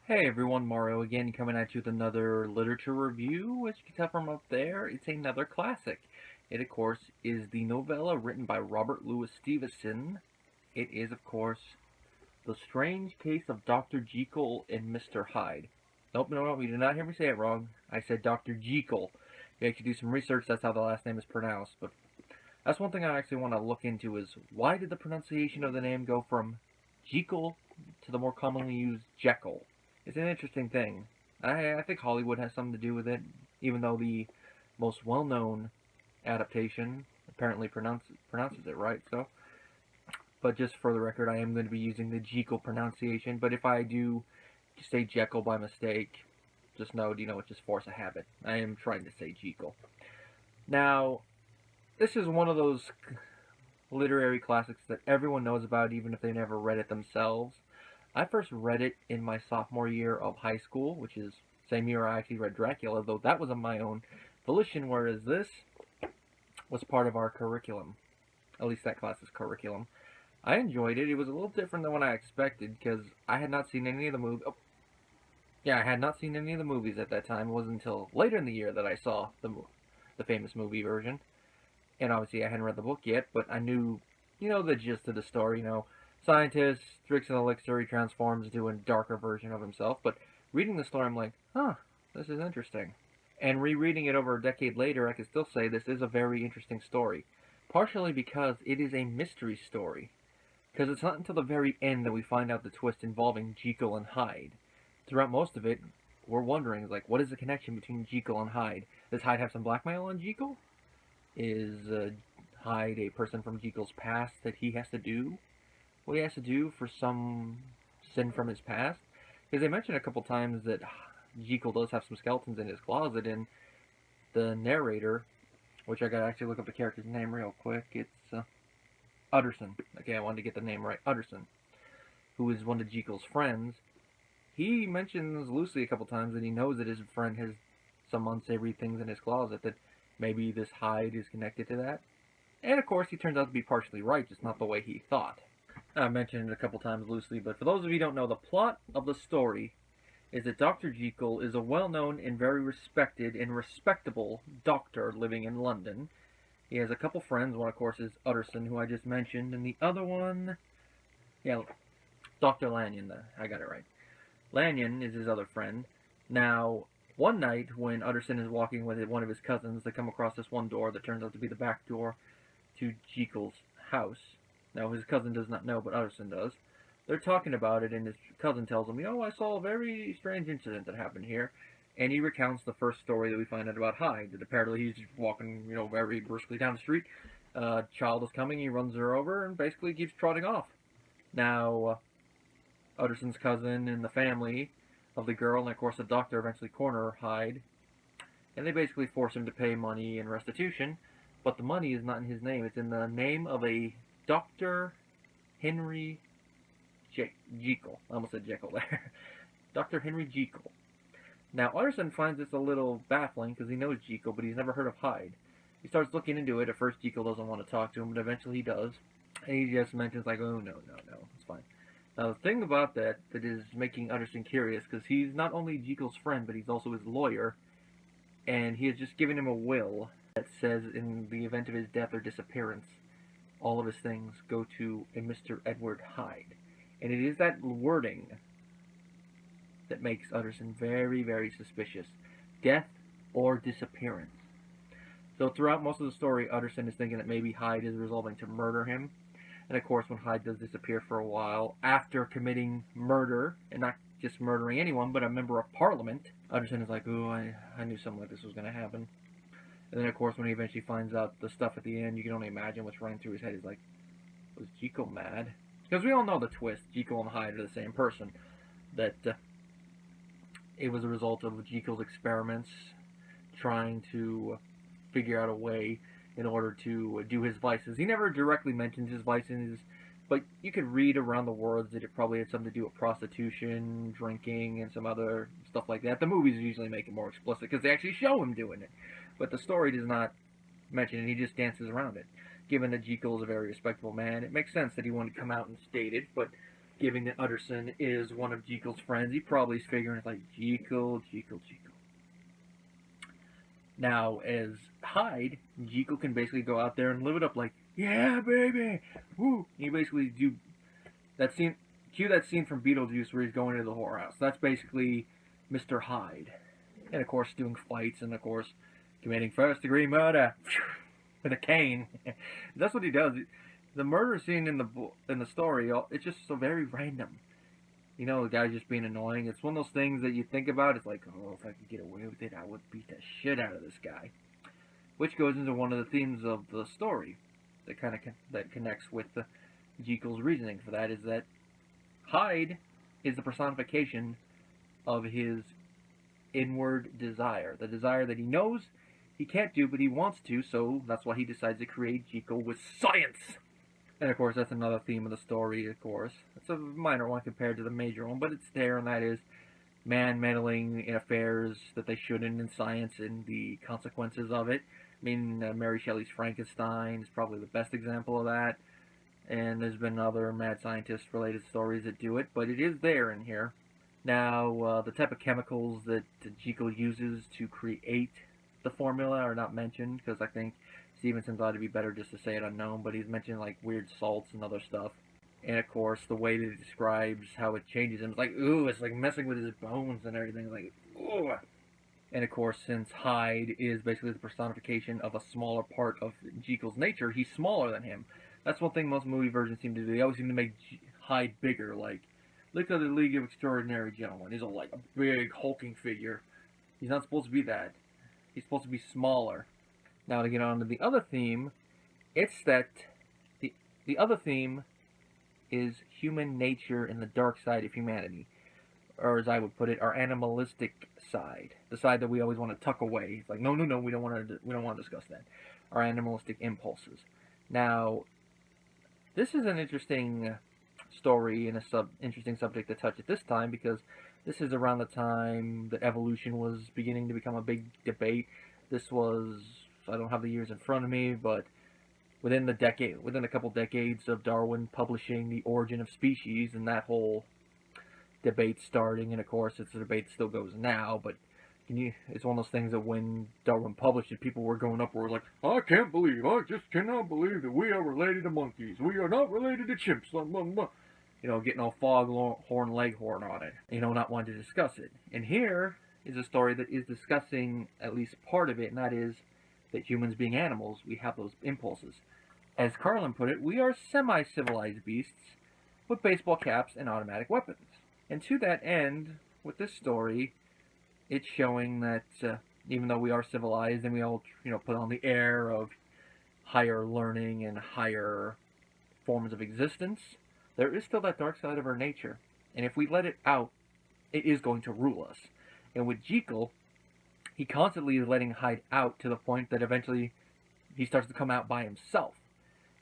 Hey everyone, Mario again, coming at you with another literature review. As you can tell from up there, it's another classic. It, of course, is the novella written by Robert Louis Stevenson. It is, of course, The Strange Case of Dr. Jekyll and Mr. Hyde. Nope, no, you did not hear me say it wrong. I said Dr. Jekyll. You actually do some research, that's how the last name is pronounced. But that's one thing I actually want to look into is why did the pronunciation of the name go from Jekyll to the more commonly used Jekyll? It's an interesting thing. I think Hollywood has something to do with it, even though the most well-known adaptation apparently pronounces it right. So, but just for the record, I am going to be using the Jekyll pronunciation. But if I do say Jekyll by mistake, just know, it's just force of habit. I am trying to say Jekyll. Now, this is one of those literary classics that everyone knows about, even if they never read it themselves. I first read it in my sophomore year of high school, which is the same year I actually read Dracula, though that was on my own volition, whereas this was part of our curriculum. At least that class's curriculum. I enjoyed it. It was a little different than what I expected, because I had not seen any of the movies. Oh, yeah, I had not seen any of the movies at that time. It wasn't until later in the year that I saw the famous movie version. And obviously I hadn't read the book yet, but I knew, the gist of the story, Scientist drinks an elixir, he transforms into a darker version of himself. But reading the story, I'm like, huh, this is interesting. And rereading it over a decade later, I can still say this is a very interesting story. Partially because it is a mystery story. Because it's not until the very end that we find out the twist involving Jekyll and Hyde. Throughout most of it, we're wondering, what is the connection between Jekyll and Hyde? Does Hyde have some blackmail on Jekyll? Is Hyde a person from Jekyll's past that he has to do what he has to do for some sin from his past? Because they mentioned a couple times that Jekyll does have some skeletons in his closet, and the narrator, which I gotta actually look up the character's name real quick, it's Utterson. Okay, I wanted to get the name right. Utterson, who is one of Jekyll's friends. He mentions loosely a couple times that he knows that his friend has some unsavory things in his closet, that maybe this Hyde is connected to that. And of course, he turns out to be partially right, just not the way he thought. I mentioned it a couple times loosely, but for those of you who don't know, the plot of the story is that Dr. Jekyll is a well-known and very respected and respectable doctor living in London. He has a couple friends. One, of course, is Utterson, who I just mentioned, and the other one, Dr. Lanyon. I got it right. Lanyon is his other friend. Now, one night when Utterson is walking with one of his cousins, they come across this one door that turns out to be the back door to Jekyll's house. Now, his cousin does not know, but Utterson does. They're talking about it, and his cousin tells him, I saw a very strange incident that happened here. And he recounts the first story that we find out about Hyde, that apparently he's walking, very briskly down the street. A child is coming, he runs her over, and basically keeps trotting off. Now, Utterson's cousin and the family of the girl, and of course the doctor, eventually corner Hyde. And they basically force him to pay money in restitution, but the money is not in his name. It's in the name of a Dr. Henry Jekyll. I almost said Jekyll there. Dr. Henry Jekyll. Now, Utterson finds this a little baffling because he knows Jekyll, but he's never heard of Hyde. He starts looking into it. At first, Jekyll doesn't want to talk to him, but eventually he does. And he just mentions, oh, no, it's fine. Now, the thing about that is making Utterson curious, because he's not only Jekyll's friend, but he's also his lawyer, and he has just given him a will that says in the event of his death or disappearance, all of his things go to a Mr. Edward Hyde. And it is that wording that makes Utterson very, very suspicious. Death or disappearance. So throughout most of the story, Utterson is thinking that maybe Hyde is resolving to murder him. And of course, when Hyde does disappear for a while, after committing murder, and not just murdering anyone, but a member of Parliament, Utterson is like, ooh, I knew something like this was going to happen. And then, of course, when he eventually finds out the stuff at the end, you can only imagine what's running through his head. He's like, was Jekyll mad? Because we all know the twist. Jekyll and Hyde are the same person. That it was a result of Jekyll's experiments, trying to figure out a way in order to do his vices. He never directly mentions his vices, but you could read around the words that it probably had something to do with prostitution, drinking, and some other stuff like that. The movies usually make it more explicit because they actually show him doing it. But the story does not mention it, he just dances around it. Given that Jekyll is a very respectable man, it makes sense that he wouldn't come out and state it, but giving that Utterson is one of Jekyll's friends. He probably is figuring it's like Jekyll. Now, as Hyde, Jekyll can basically go out there and live it up like, yeah, baby, woo. He basically do that scene, cue that scene from Beetlejuice where he's going into the whorehouse. That's basically Mr. Hyde. And of course, doing fights and of course, committing first-degree murder with a cane. That's what he does. The murder scene in the story, it's just so very random. You know, the guy just being annoying. It's one of those things that you think about. It's like, oh, if I could get away with it, I would beat the shit out of this guy. Which goes into one of the themes of the story that kind of that connects with Jekyll's reasoning for that, is that Hyde is the personification of his inward desire. The desire that he knows he can't do, but he wants to, so that's why he decides to create Jekyll with science. And of course, that's another theme of the story, of course. It's a minor one compared to the major one, but it's there, and that is man meddling in affairs that they shouldn't in science and the consequences of it. I mean, Mary Shelley's Frankenstein is probably the best example of that. And there's been other mad scientist-related stories that do it, but it is there in here. Now, the type of chemicals that Jekyll uses to create the formula are not mentioned, because I think Stevenson thought it'd be better just to say it unknown, but he's mentioning like weird salts and other stuff. And of course, the way that he describes how it changes him, it's like, ooh, it's like messing with his bones and everything, like, ooh. And of course, since Hyde is basically the personification of a smaller part of Jekyll's nature, he's smaller than him. That's one thing most movie versions seem to do. They always seem to make Hyde bigger, like, look at the League of Extraordinary Gentlemen. He's like a big, hulking figure. He's not supposed to be that. He's supposed to be smaller. Now, to get on to the other theme, it's that the other theme is human nature and the dark side of humanity. Or as I would put it, our animalistic side. The side that we always want to tuck away. It's like, no, we don't want to discuss that. Our animalistic impulses. Now, this is an interesting story and interesting subject to touch at this time, because this is around the time that evolution was beginning to become a big debate. This was, I don't have the years in front of me, but within a couple decades of Darwin publishing The Origin of Species and that whole debate starting, and of course it's a debate that still goes now, but it's one of those things that when Darwin published it, people were going up, were like, I just cannot believe that we are related to monkeys. We are not related to chimps. You know, getting all foghorn leghorn on it. You know, not wanting to discuss it. And here is a story that is discussing at least part of it, and that is that humans being animals, we have those impulses. As Carlin put it, we are semi-civilized beasts with baseball caps and automatic weapons. And to that end, with this story, it's showing that even though we are civilized and we all, put on the air of higher learning and higher forms of existence, there is still that dark side of our nature. And if we let it out, it is going to rule us. And with Jekyll, he constantly is letting Hyde out to the point that eventually he starts to come out by himself.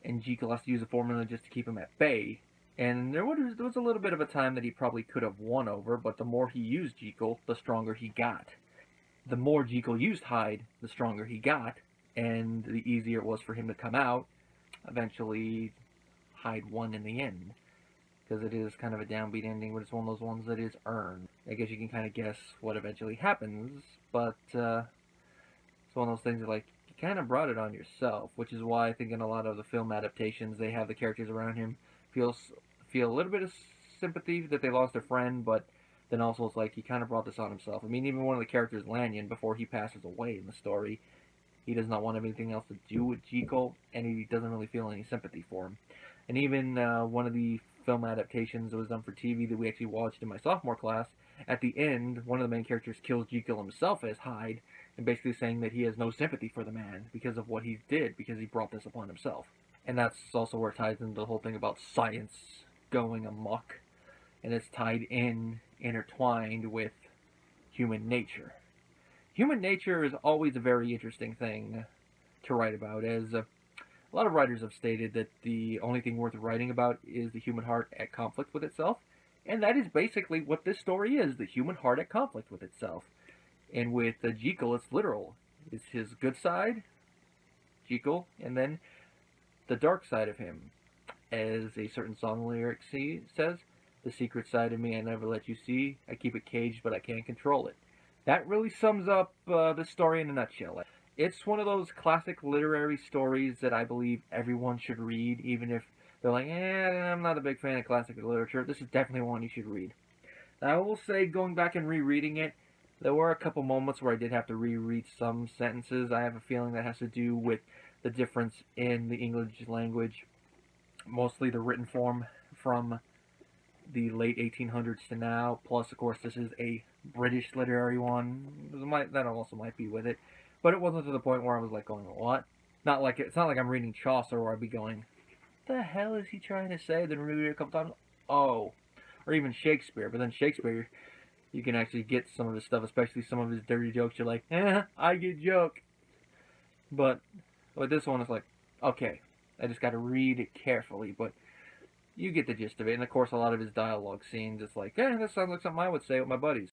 And Jekyll has to use a formula just to keep him at bay. And there was a little bit of a time that he probably could have won over, but the more he used Jekyll, the stronger he got. The more Jekyll used Hyde, the stronger he got, and the easier it was for him to come out. Eventually, Hyde won in the end, because it is kind of a downbeat ending, but it's one of those ones that is earned. I guess you can kind of guess what eventually happens, but it's one of those things that, like, you kind of brought it on yourself, which is why I think in a lot of the film adaptations, they have the characters around him feel a little bit of sympathy that they lost their friend, but then also it's like he kind of brought this on himself. I mean, even one of the characters, Lanyon, before he passes away in the story, he does not want anything else to do with Jekyll, and he doesn't really feel any sympathy for him. And even one of the film adaptations that was done for TV that we actually watched in my sophomore class, at the end, one of the main characters kills Jekyll himself as Hyde, and basically saying that he has no sympathy for the man because of what he did, because he brought this upon himself. And that's also where it ties into the whole thing about science going amok, and it's tied in, intertwined with human nature. Human nature is always a very interesting thing to write about, as a lot of writers have stated that the only thing worth writing about is the human heart at conflict with itself, and that is basically what this story is, the human heart at conflict with itself. And with Jekyll, it's literal. It's his good side, Jekyll, and then the dark side of him. As a certain song lyric says, The secret side of me I never let you see. I keep it caged, but I can't control it. That really sums up the story in a nutshell. It's one of those classic literary stories that I believe everyone should read, even if they're like, I'm not a big fan of classic literature. This is definitely one you should read. Now, I will say, going back and rereading it, there were a couple moments where I did have to reread some sentences. I have a feeling that has to do with the difference in the English language, mostly the written form from the late 1800s to now. Plus, of course, this is a British literary one. That also might be with it. But it wasn't to the point where I was like going, what? It's not like I'm reading Chaucer where I'd be going, the hell is he trying to say? Then reread it a couple times. Oh. Or even Shakespeare. But then Shakespeare, you can actually get some of his stuff, especially some of his dirty jokes. You're like, I get joke. But with this one, it's like, okay, I just got to read it carefully. But you get the gist of it. And of course, a lot of his dialogue scenes, it's like, this sounds like something I would say with my buddies.